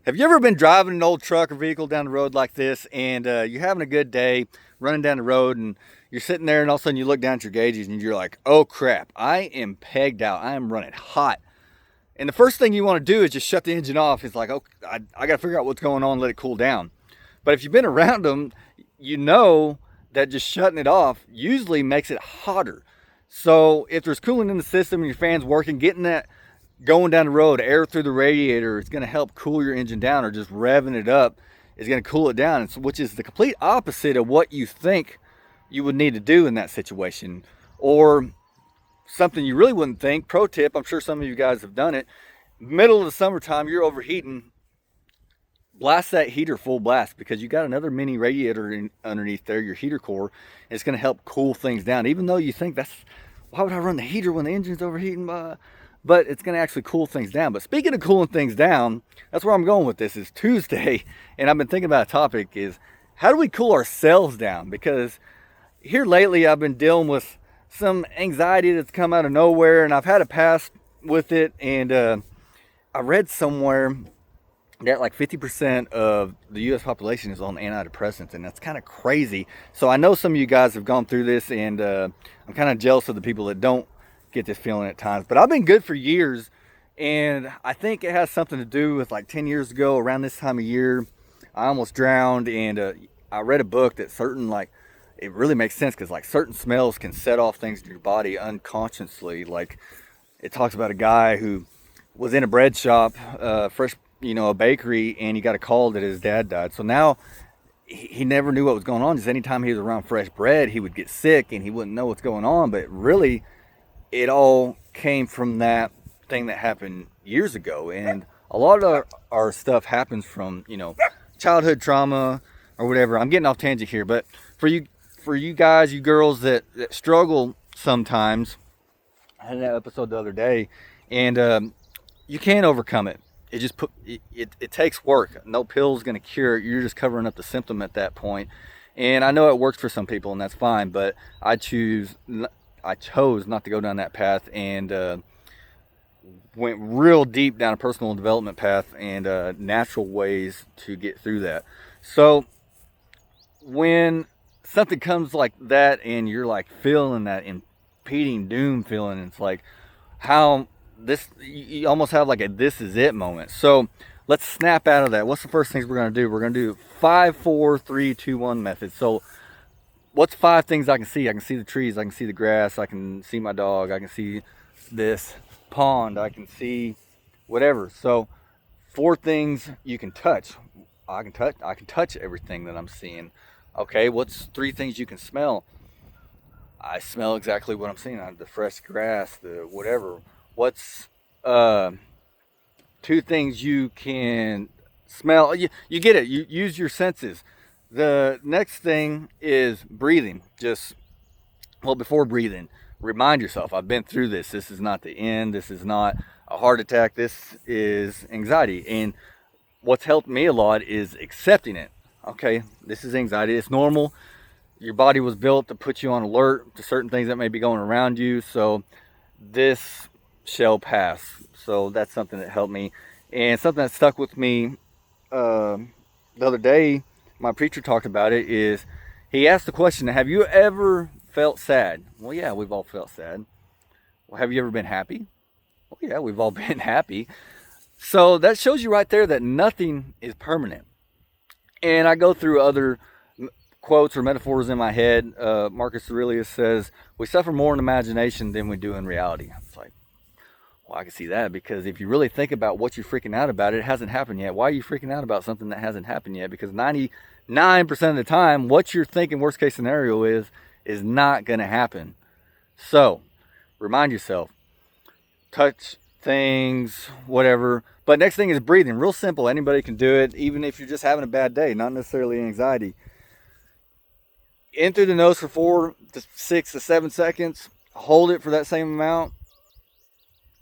Have you ever been driving an old truck or vehicle down the road like this, and you're having a good day running down the road, and you're sitting there, and all of a sudden you look down at your gauges, and you're like, oh crap, I am pegged out. I am running hot. And the first thing you want to do is just shut the engine off. It's like, oh, I got to figure out what's going on, let it cool down. But if you've been around them, you know that just shutting it off usually makes it hotter. So if there's coolant in the system and your fan's working, getting that going down the road, air through the radiator, it's going to help cool your engine down, or just revving it up is going to cool it down, which is the complete opposite of what you think you would need to do in that situation, or something you really wouldn't think. Pro tip, I'm sure some of you guys have done it. Middle of the summertime, you're overheating. Blast that heater full blast, because you got another mini radiator underneath there, your heater core, and it's going to help cool things down. Even though you think why would I run the heater when the engine's overheating? But it's going to actually cool things down. But speaking of cooling things down, that's where I'm going with this. Is Tuesday, and I've been thinking about a topic, is how do we cool ourselves down? Because here lately I've been dealing with some anxiety that's come out of nowhere, and I've had a past with it, and I read somewhere that like 50% of the U.S. population is on antidepressants, and that's kind of crazy. So I know some of you guys have gone through this, and I'm kind of jealous of the people that don't get this feeling at times. But I've been good for years, and I think it has something to do with like 10 years ago, around this time of year, I almost drowned, and I read a book that it really makes sense, because like certain smells can set off things in your body unconsciously. Like it talks about a guy who was in a bread shop, a bakery, and he got a call that his dad died. So now he never knew what was going on. Just anytime he was around fresh bread, he would get sick and he wouldn't know what's going on. But really, it all came from that thing that happened years ago. And a lot of our stuff happens from, childhood trauma or whatever. I'm getting off tangent here, but for you guys, you girls that struggle sometimes, I had that episode the other day, and you can overcome it. It takes work. No pill's going to cure it. You're just covering up the symptom at that point. And I know it works for some people, and that's fine, but I chose not to go down that path, and went real deep down a personal development path and natural ways to get through that. So when something comes like that and you're like feeling that impending doom feeling, it's like you almost have like a this is it moment. So let's snap out of that. What's the first things we're going to do? We're going to do 5, 4, 3, 2, 1 method. So what's 5 things I can see? I can see the trees, I can see the grass, I can see my dog, I can see this pond, I can see whatever. So 4 things you can touch. I can touch everything that I'm seeing. Okay, what's 3 things you can smell? I smell exactly what I'm seeing. The fresh grass, the whatever. What's 2 things you can smell? You get it. You use your senses. The next thing is breathing. Before breathing, remind yourself, I've been through this. This is not the end. This is not a heart attack. This is anxiety. And what's helped me a lot is accepting it. Okay, this is anxiety. It's normal. Your body was built to put you on alert to certain things that may be going around you. So this shall pass. So that's something that helped me. And something that stuck with me the other day, my preacher talked about it, is he asked the question, have you ever felt sad? Well, yeah, we've all felt sad. Well, have you ever been happy? Well, yeah, we've all been happy. So that shows you right there that nothing is permanent. And I go through other quotes or metaphors in my head. Marcus Aurelius says, we suffer more in imagination than we do in reality. It's like, well, I can see that, because if you really think about what you're freaking out about, it hasn't happened yet. Why are you freaking out about something that hasn't happened yet? Because 99% of the time, what you're thinking worst case scenario is not going to happen. So remind yourself, touch things, whatever. But next thing is breathing. Real simple. Anybody can do it, even if you're just having a bad day, not necessarily anxiety. In through the nose for 4 to 6 to 7 seconds. Hold it for that same amount.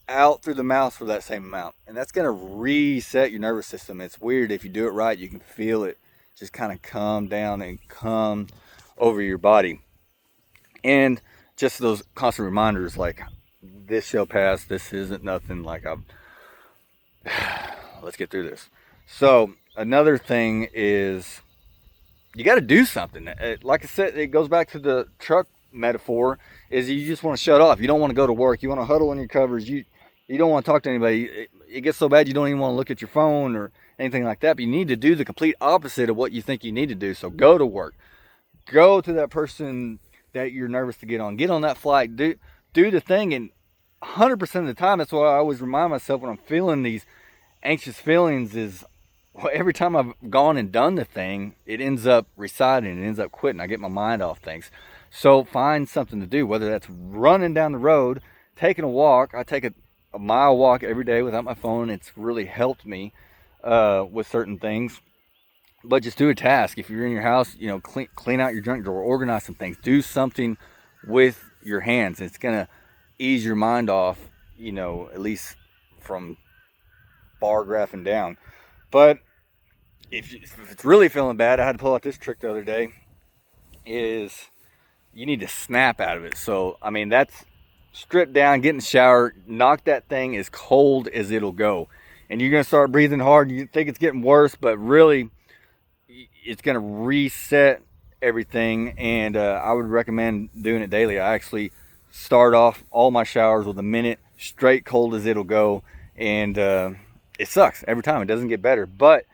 Out through the mouth for that same amount. And that's going to reset your nervous system. It's weird. If you do it right, you can feel it just kind of come down and come over your body. And just those constant reminders, like, this shall pass, this isn't nothing, like, let's get through this. So another thing is you got to do something. Like I said, it goes back to the truck metaphor. Is you just want to shut off. You don't want to go to work. You want to huddle in your covers. You don't want to talk to anybody. It gets so bad you don't even want to look at your phone or anything like that. But you need to do the complete opposite of what you think you need to do. So go to work. Go to that person that you're nervous to get on. Get on that flight. Do the thing. And 100% of the time, that's why I always remind myself when I'm feeling these anxious feelings is, well, every time I've gone and done the thing, it ends up residing. It ends up quitting. I get my mind off things. So find something to do, whether that's running down the road, taking a walk. I take a mile walk every day without my phone. It's really helped me with certain things. But just do a task. If you're in your house, clean out your junk drawer, organize some things, do something with your hands. It's gonna ease your mind off, at least from bar graphing down. But if it's really feeling bad, I had to pull out this trick the other day, is you need to snap out of it. So, that's strip down, get in the shower, knock that thing as cold as it'll go. And you're going to start breathing hard. You think it's getting worse, but really it's going to reset everything. And I would recommend doing it daily. I actually start off all my showers with a minute straight cold as it'll go. And it sucks every time. It doesn't get better. But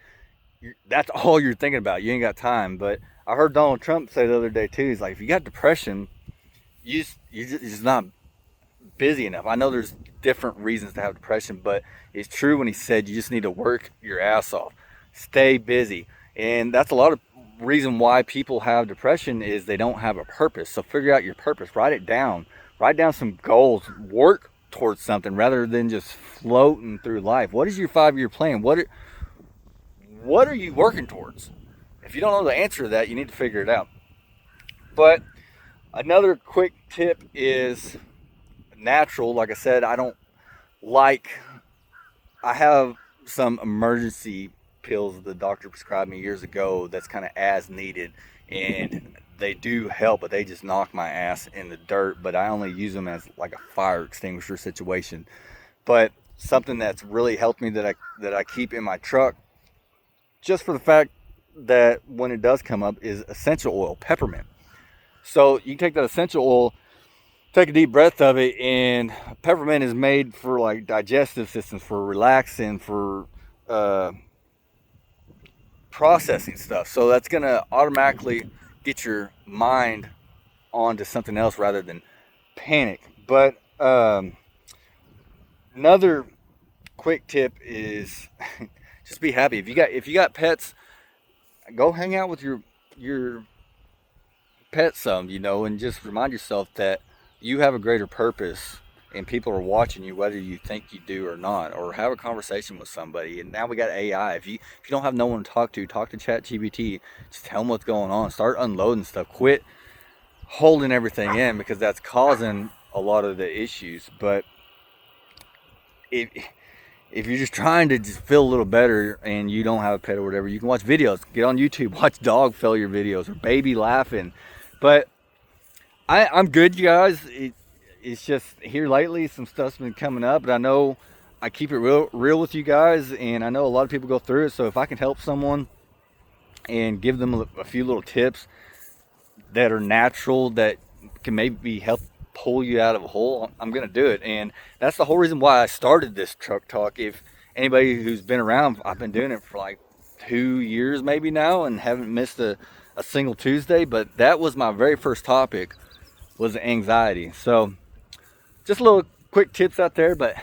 that's all you're thinking about. You ain't got time. But I heard Donald Trump say the other day too, he's like, if you got depression, you're just not busy enough. I know there's different reasons to have depression, but it's true when he said you just need to work your ass off, stay busy. And that's a lot of reason why people have depression is they don't have a purpose. So figure out your purpose, write it down, write down some goals, work towards something rather than just floating through life. What is your 5-year plan? What are you working towards? If you don't know the answer to that, you need to figure it out. But another quick tip is natural. Like I said, I have some emergency pills the doctor prescribed me years ago that's kind of as needed, and they do help, but they just knock my ass in the dirt. But I only use them as like a fire extinguisher situation. But something that's really helped me that I keep in my truck, just for the fact that when it does come up, is essential oil, peppermint. So you can take that essential oil, take a deep breath of it, and peppermint is made for like digestive systems, for relaxing, for processing stuff. So that's gonna automatically get your mind onto something else rather than panic. But another quick tip is just be happy. If you got pets, go hang out with your pet some, and just remind yourself that you have a greater purpose and people are watching you whether you think you do or not, or have a conversation with somebody. And now we got AI. If you don't have no one to talk to ChatGPT. Just tell them what's going on. Start unloading stuff. Quit holding everything in, because that's causing a lot of the issues. But if you're just trying to just feel a little better and you don't have a pet or whatever, you can watch videos. Get on YouTube, watch dog failure videos or baby laughing. But I'm good, you guys. It's just here lately, some stuff's been coming up, but I know I keep it real with you guys, and I know a lot of people go through it. So if I can help someone and give them a few little tips that are natural, that can maybe help pull you out of a hole, I'm gonna do it. And that's the whole reason why I started this truck talk. If anybody who's been around, I've been doing it for like 2 years maybe now, and haven't missed a single Tuesday. But that was my very first topic, was anxiety. So just a little quick tips out there. But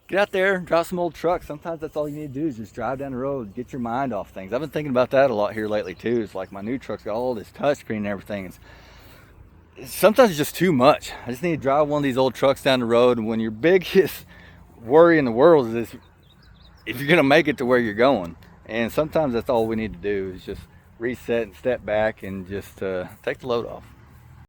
get out there, drive some old trucks. Sometimes that's all you need to do, is just drive down the road, get your mind off things. I've been thinking about that a lot here lately too. It's like my new truck's got all this touchscreen and everything. Sometimes it's just too much. I just need to drive one of these old trucks down the road. And when your biggest worry in the world is if you're gonna make it to where you're going. And sometimes that's all we need to do, is just reset and step back and just take the load off.